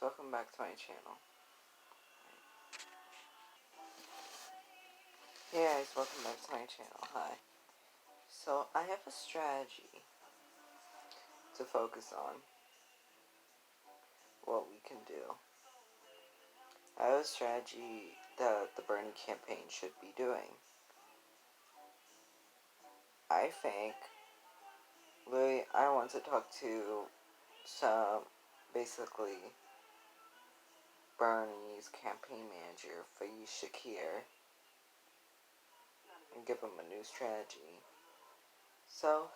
welcome back to my channel. Hey guys, welcome back to my channel. Hi. So, I have a strategy to focus on what we can do. I have a strategy that the Bernie campaign should be doing. I think, really, I want to talk to some, basically, Bernie's campaign manager, Faiz Shakir, and give him a new strategy. So,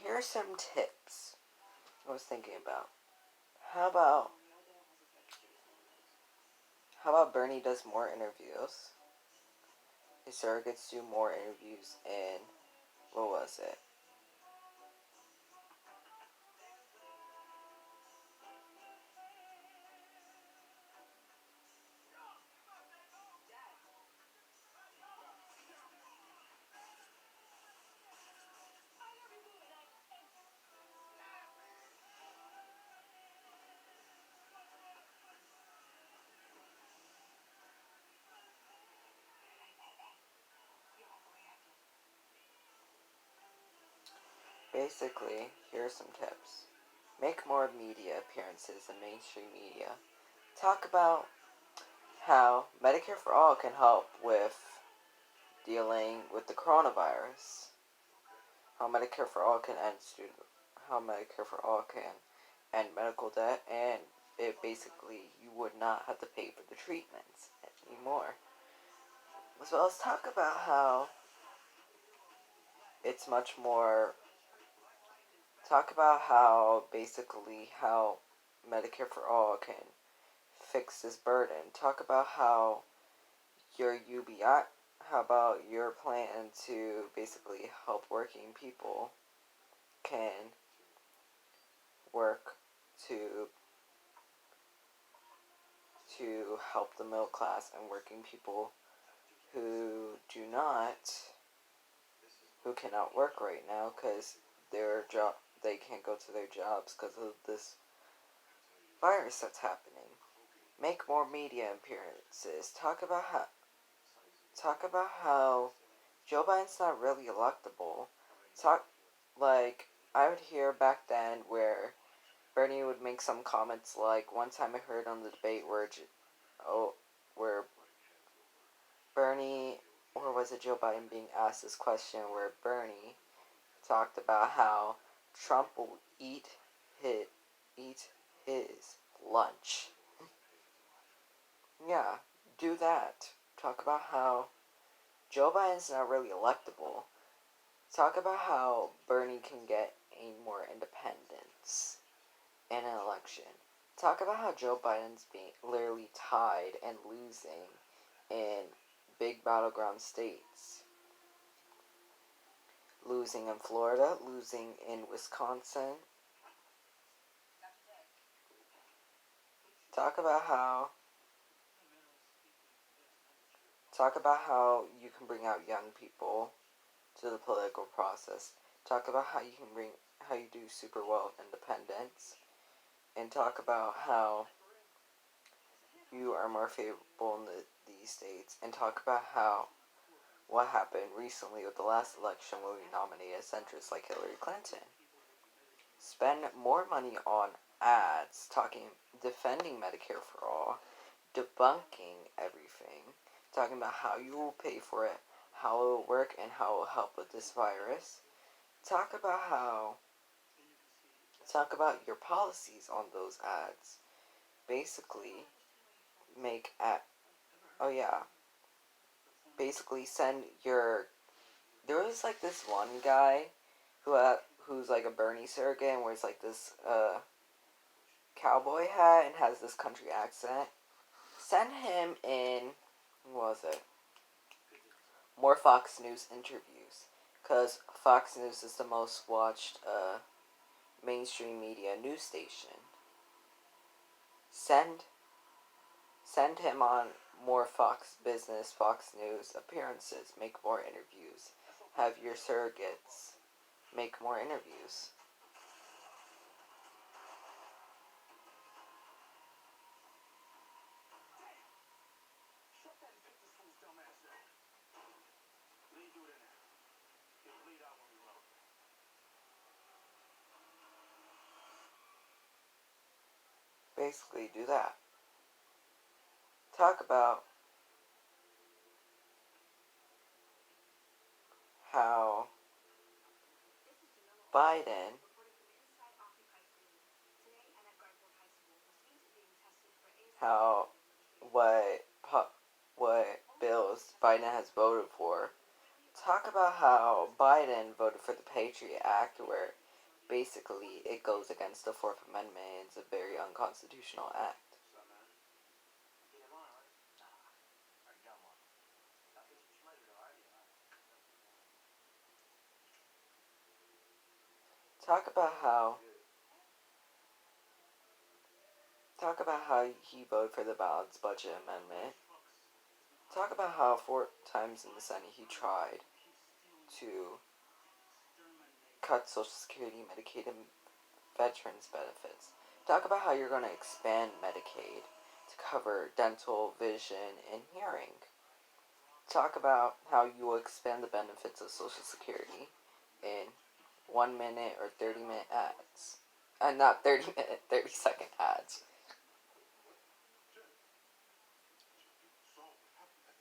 here are some tips I was thinking about. How about Bernie does more interviews? His surrogates do more interviews in, what was it? Basically, here are some tips. Make more media appearances in mainstream media. Talk about how Medicare for All can help with dealing with the coronavirus. How Medicare for All can end medical debt, and it basically you would not have to pay for the treatments anymore. As well as talk about how it's much more. Talk about how Medicare for All can fix this burden. Talk about how your UBI, how about your plan to basically help working people can work to help the middle class and working people who cannot work right now because they can't go to their jobs because of this virus that's happening. Make more media appearances. Talk about how Joe Biden's not really electable. I would hear back then where Bernie would make some comments like, one time I heard on the debate where Bernie, or was it Joe Biden being asked this question, where Bernie talked about how Trump will eat his lunch. Yeah, do that. Talk about how Joe Biden's not really electable. Talk about how Bernie can get more independence in an election. Talk about how Joe Biden's being literally tied and losing in big battleground states. Losing in Florida, losing in Wisconsin. Talk about how you can bring out young people to the political process. Talk about how you do super well with independence. And talk about how you are more favorable in these states. And talk about what happened recently with the last election when we nominated centrists like Hillary Clinton. Spend more money on ads, defending Medicare for All, debunking everything, talking about how you will pay for it, how it will work, and how it will help with this virus. Talk about your policies on those ads. Basically, send your. There was like this one guy who's like a Bernie surrogate and wears like this cowboy hat and has this country accent. Send him in. What was it? More Fox News interviews, because Fox News is the most watched mainstream media news station. Send him on more Fox Business, Fox News appearances. Make more interviews. Have your surrogates make more interviews. basically do that. Talk about how Biden, how what bills Biden has voted for. Talk about how Biden voted for the Patriot Act, where basically it goes against the Fourth Amendment and it's a very unconstitutional act. Talk about how he voted for the balanced budget amendment. Talk about how 4 times in the Senate he tried to cut Social Security, Medicaid, and veterans benefits. Talk about how you're going to expand Medicaid to cover dental, vision, and hearing. Talk about how you will expand the benefits of Social Security in 1 minute or 30-minute ads. Not 30-minute, 30-second ads.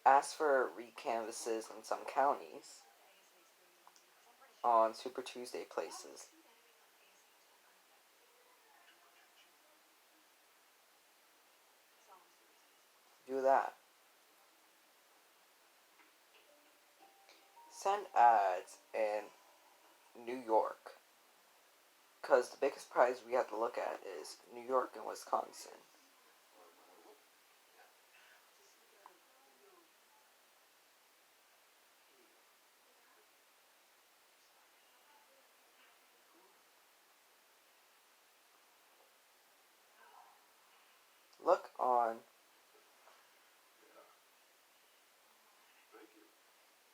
Ask for recanvases in some counties on Super Tuesday places. Do that. Send ads in New York. Because the biggest prize we have to look at is New York and Wisconsin. Look on.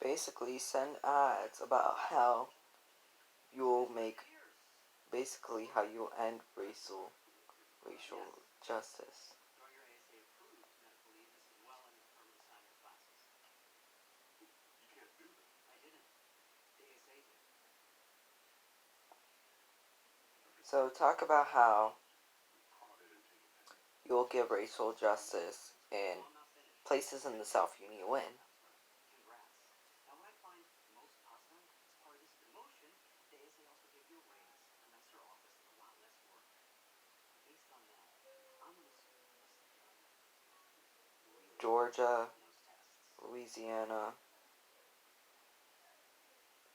Basically, send ads about how you'll make. Basically, how you'll end racial justice. So talk about how you'll give racial justice in places in the South you need to win. Georgia, Louisiana.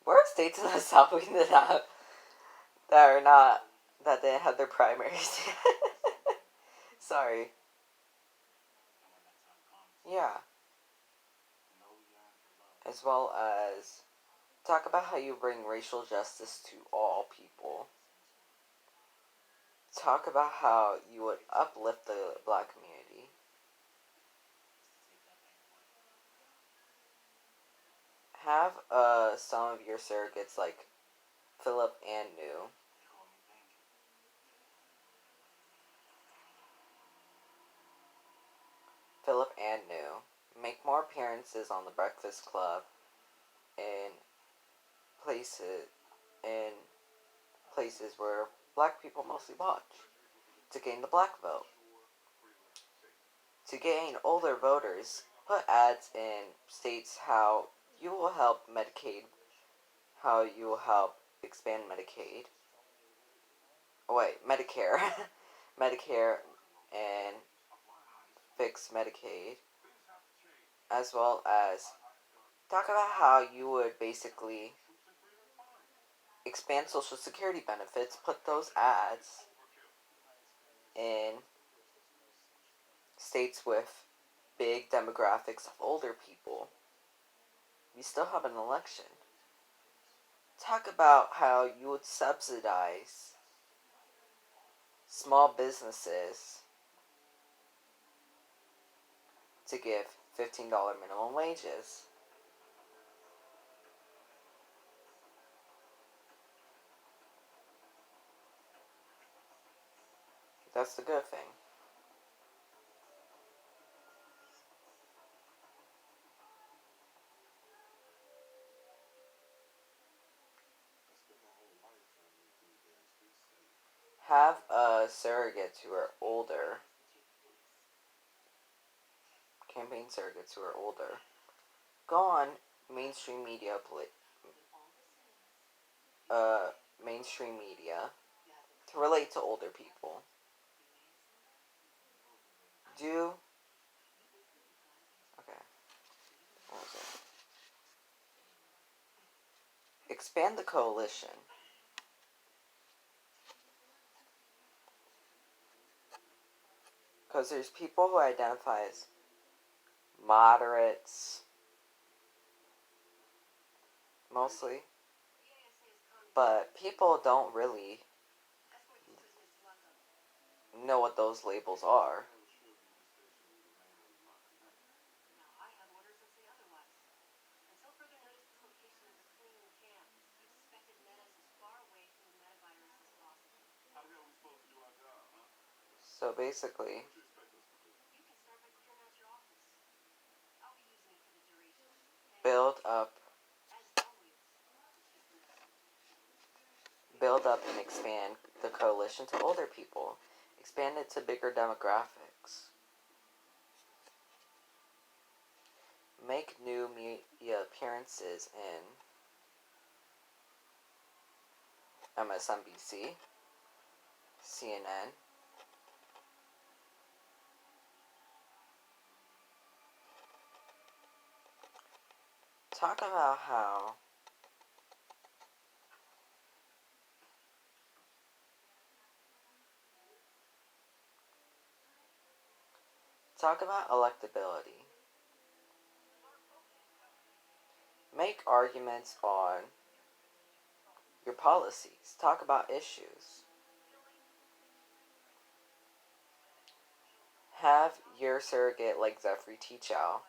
Where are states in the South we did not that are not that didn't have their primaries? Sorry. Yeah. As well as talk about how you bring racial justice to all people. Talk about how you would uplift the black community. Have some of your surrogates like Philip Agnew. Philip Agnew make more appearances on the Breakfast Club in places in places where black people mostly watch to gain the black vote. To gain older voters, put ads in states how you will help Medicaid, how you will help expand Medicaid. Oh wait, Medicare. Medicare and fix Medicaid. As well as talk about how you would basically expand Social Security benefits, put those ads in states with big demographics of older people. We still have an election. Talk about how you would subsidize small businesses to give $15 minimum wages. That's the good thing. Have surrogates who are older, campaign surrogates who are older, go on mainstream media, mainstream media to relate to older people. Do okay. What was it? Expand the coalition. Because there's people who identify as moderates, mostly, but people don't really know what those labels are. So basically, build up and expand the coalition to older people. Expand it to bigger demographics. Make new media appearances in MSNBC, CNN, talk about electability. Make arguments on your policies. Talk about issues. Have your surrogate like Zephyr Teachow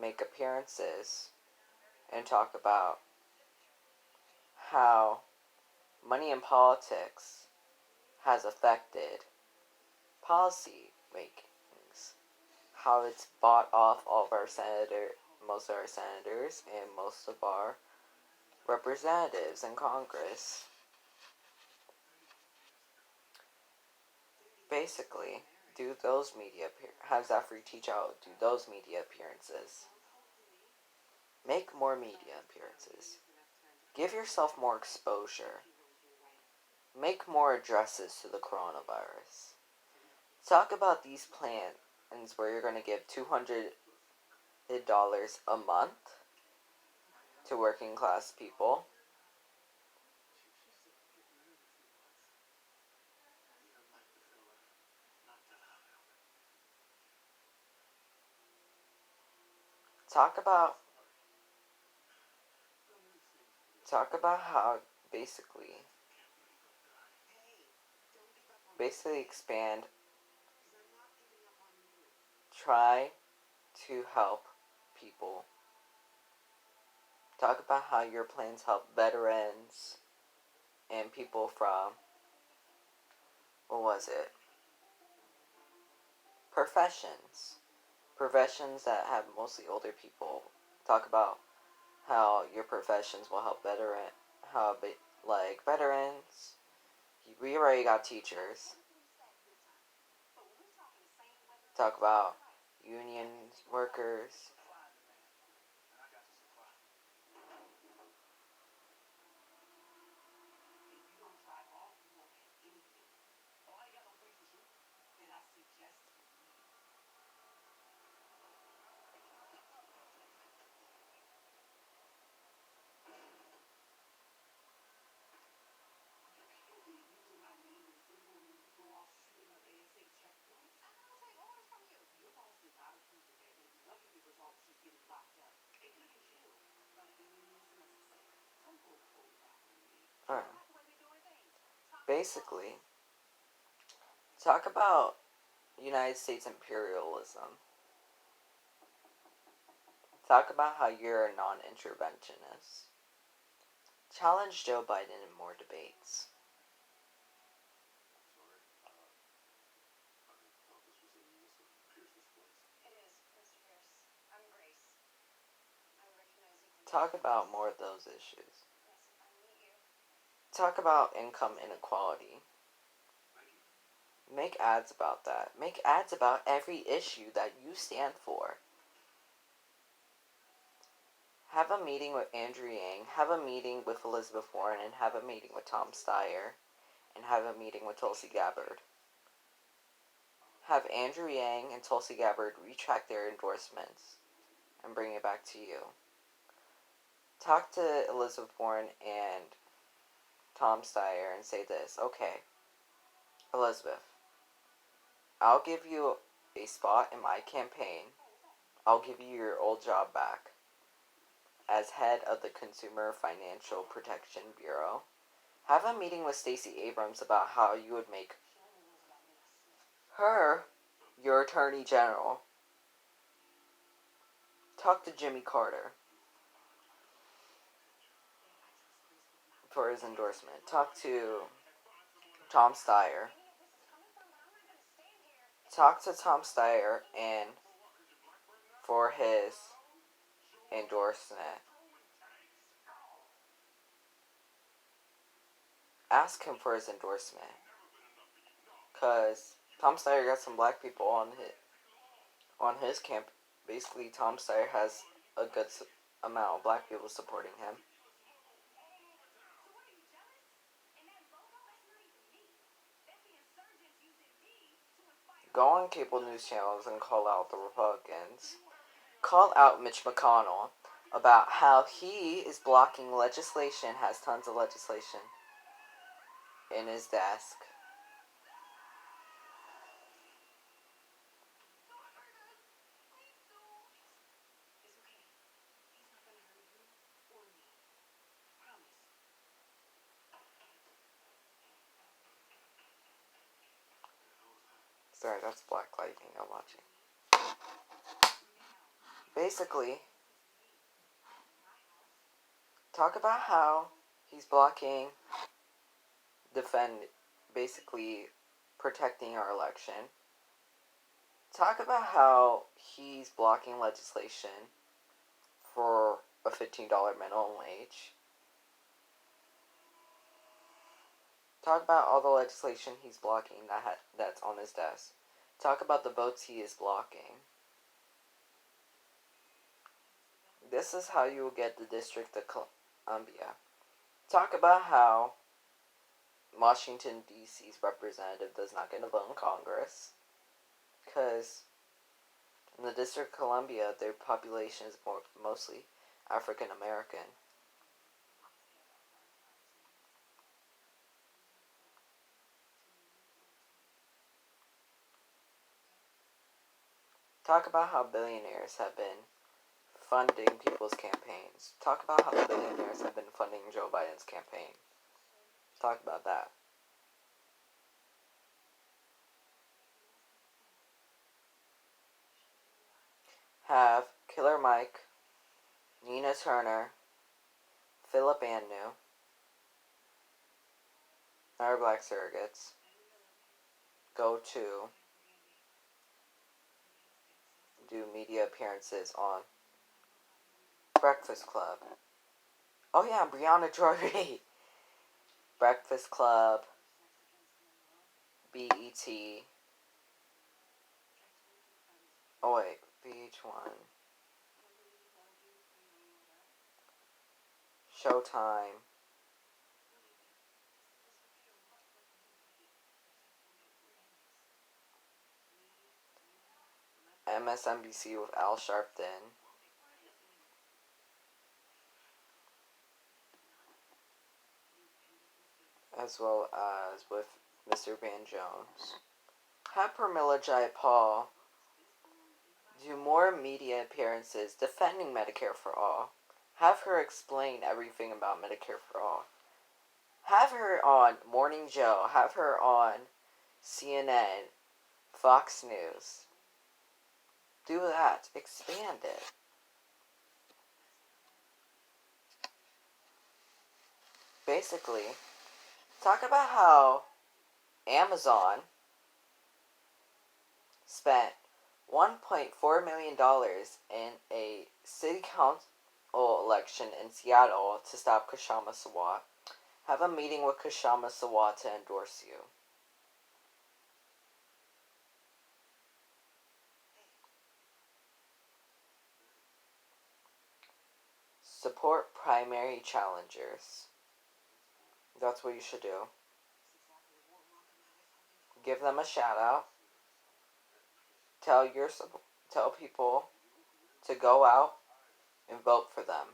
make appearances and talk about how money in politics has affected policy makings, how it's bought off all of our most of our senators and most of our representatives in Congress. Basically, have Zephyr Teachow do those media appearances. Make more media appearances. Give yourself more exposure. Make more addresses to the coronavirus. Talk about these plans where you're going to give $200 a month to working class people. Talk about how basically expand, try to help people. Talk about how your plans help veterans and people from, professions that have mostly older people. Talk about how your professions will help veterans. We already got teachers. Talk about union workers. Basically, talk about United States imperialism. Talk about how you're a non-interventionist. Challenge Joe Biden in more debates. Talk about more of those issues. talk about income inequality. Make ads about that. Make ads about every issue that you stand for. Have a meeting with Andrew Yang, have a meeting with Elizabeth Warren, and have a meeting with Tom Steyer, and have a meeting with Tulsi Gabbard. Have Andrew Yang and Tulsi Gabbard retract their endorsements and bring it back to you. Talk to Elizabeth Warren and Tom Steyer and say this. Okay, Elizabeth, I'll give you a spot in my campaign. I'll give you your old job back as head of the Consumer Financial Protection Bureau. Have a meeting with Stacey Abrams about how you would make her your Attorney General. Talk to Jimmy Carter for his endorsement. Talk to Tom Steyer. Talk to Tom Steyer and for his endorsement. Ask him for his endorsement. Because Tom Steyer got some black people on his camp. Basically, Tom Steyer has a good amount of black people supporting him. Go on cable news channels and call out the Republicans. Call out Mitch McConnell about how he is blocking legislation, has tons of legislation in his desk. Sorry, that's Black Lightning I'm watching. Basically, talk about how he's blocking, basically protecting our election. Talk about how he's blocking legislation for a $15 minimum wage. Talk about all the legislation he's blocking that's on his desk. Talk about the votes he is blocking. This is how you will get the District of Columbia. Talk about how Washington, D.C.'s representative does not get a vote in Congress. Because in the District of Columbia, their population is mostly African American. Talk about how billionaires have been funding people's campaigns. Talk about how the billionaires have been funding Joe Biden's campaign. Talk about that. Have Killer Mike, Nina Turner, Philip Agnew, our black surrogates, go to do media appearances on Breakfast Club. Oh yeah, Brianna Jordy. Breakfast Club, BET. Oh wait, VH1. Showtime. MSNBC with Al Sharpton. As well as with Mr. Van Jones. Have Pramila Jayapal do more media appearances defending Medicare for All. Have her explain everything about Medicare for All. Have her on Morning Joe. Have her on CNN, Fox News. Do that. Expand it. Basically, talk about how Amazon spent $1.4 million in a city council election in Seattle to stop Kshama Sawant. Have a meeting with Kshama Sawant to endorse you. Support primary challengers. That's what you should do. Give them a shout out. Tell people to go out and vote for them.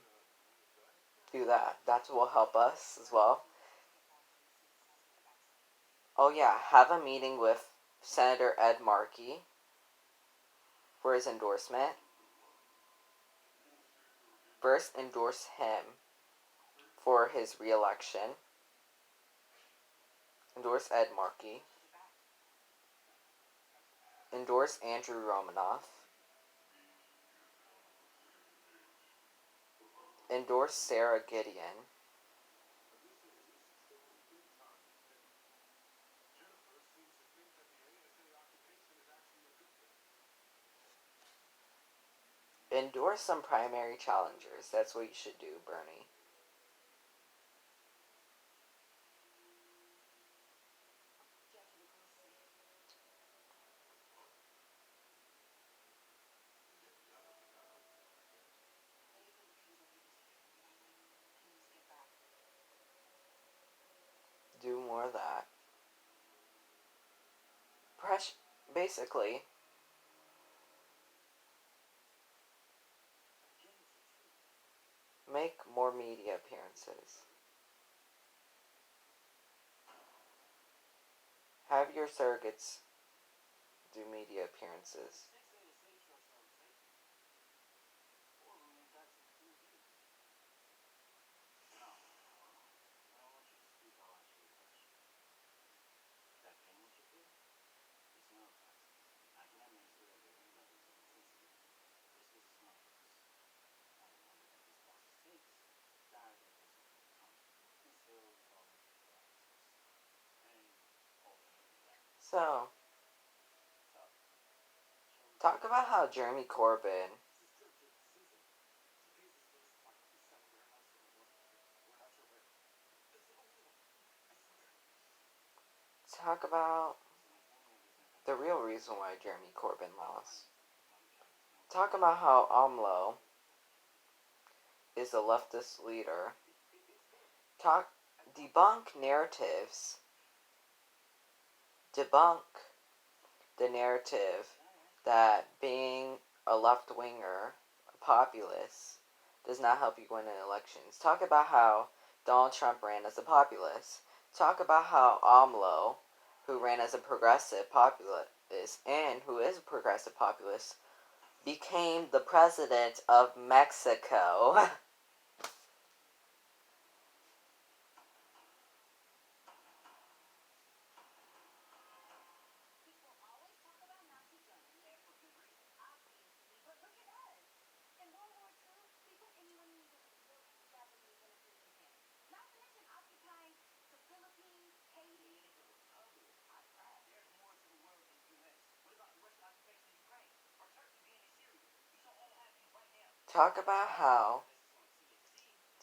Do that. That will help us as well. Oh yeah, have a meeting with Senator Ed Markey for his endorsement. First, endorse him for his re-election. Endorse Ed Markey. Endorse Andrew Romanoff. Endorse Sarah Gideon. Endorse some primary challengers. That's what you should do, Bernie. Do more of that. Basically, make more media appearances. Have your surrogates do media appearances. So, talk about how Jeremy Corbyn talk about the real reason why Jeremy Corbyn lost. Talk about how AMLO is a leftist leader. Debunk narratives. Debunk the narrative that being a left-winger, a populist, does not help you win in elections. Talk about how Donald Trump ran as a populist. Talk about how AMLO, who ran as a progressive populist and who is a progressive populist, became the president of Mexico.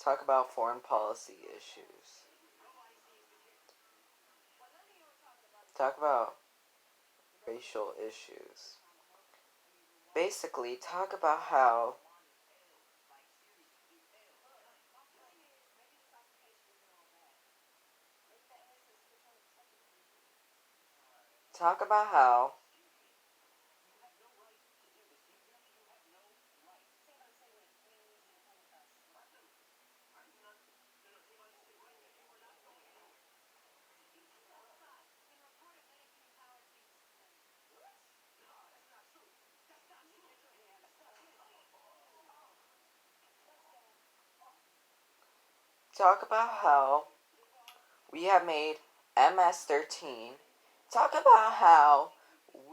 Talk about foreign policy issues. Talk about racial issues. Basically, talk about how talk about how we have made MS-13. Talk about how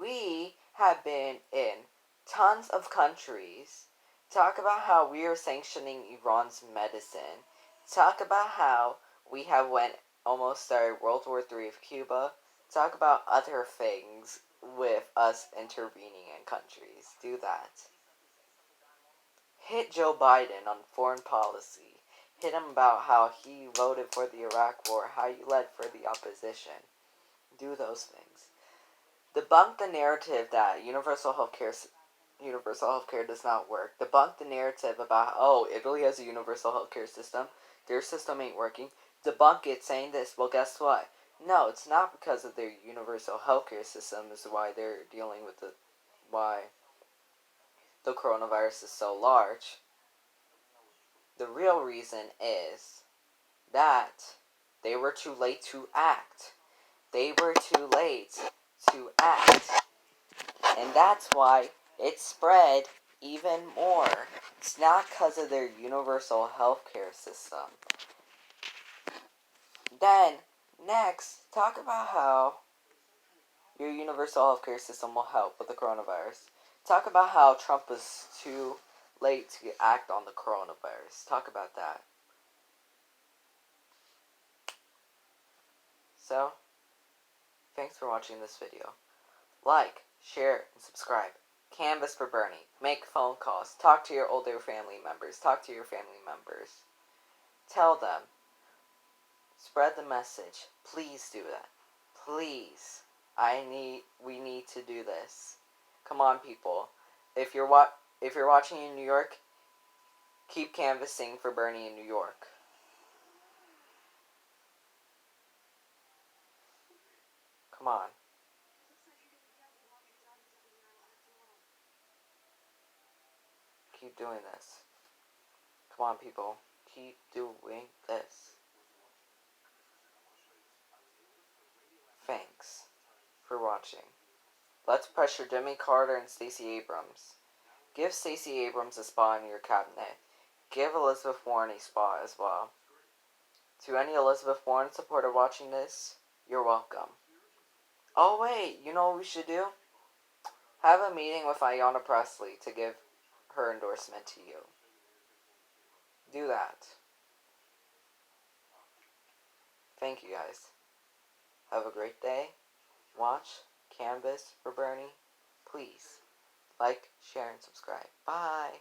we have been in tons of countries. Talk about how we are sanctioning Iran's medicine. Talk about how we have almost started World War III of Cuba. Talk about other things with us intervening in countries. Do that. Hit Joe Biden on foreign policy. hit him about how he voted for the Iraq War, how you led for the opposition. Do those things. Debunk the narrative that universal healthcare does not work. Debunk the narrative about, oh, Italy has a universal healthcare system. Their system ain't working. Debunk it saying this. Well, guess what? No, it's not because of their universal healthcare system is why they're dealing with why the coronavirus is so large. The real reason is that they were too late to act. They were too late to act. And that's why it spread even more. It's not because of their universal healthcare system. Then, next, talk about how your universal healthcare system will help with the coronavirus. Talk about how Trump was too late to act on the coronavirus. Talk about that. So, thanks for watching this video. Like, share, and subscribe. Canvas for Bernie. Make phone calls. Talk to your older family members. Talk to your family members. Tell them. Spread the message. Please do that. Please. We need to do this. Come on, people. If you're watching in New York, keep canvassing for Bernie in New York. Come on. Keep doing this. Come on, people. Keep doing this. Thanks for watching. Let's pressure Jimmy Carter and Stacey Abrams. Give Stacey Abrams a spot in your cabinet. Give Elizabeth Warren a spot as well. To any Elizabeth Warren supporter watching this, you're welcome. Oh wait, you know what we should do? Have a meeting with Ayanna Pressley to give her endorsement to you. Do that. Thank you guys. Have a great day. Watch Canvas for Bernie. Please like, share, and subscribe. Bye.